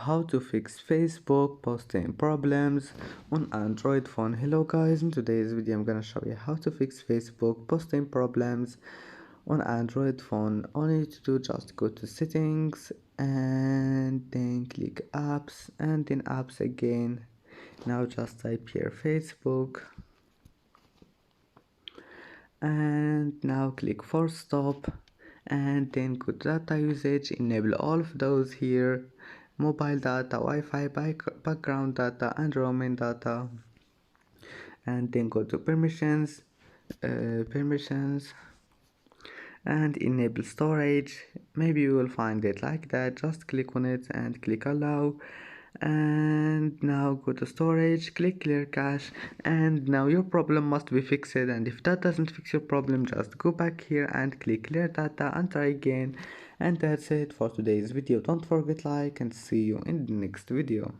how to fix Facebook posting problems on Android phone. Hello guys, in today's video I'm gonna show you how to fix Facebook posting problems on Android phone. All you need to do, just go to settings and then click apps and then apps again. Now just type here Facebook and now click force stop and then go to data usage, enable all of those here: mobile data, Wi-Fi, background data and roaming data, and then go to permissions and enable storage. Maybe you will find it like that. Just click on it and click allow, and now go to storage, click clear cache, and now your problem must be fixed. And if that doesn't fix your problem, just go back here and click clear data and try again. And that's it for today's video. Don't forget like and see you in the next video.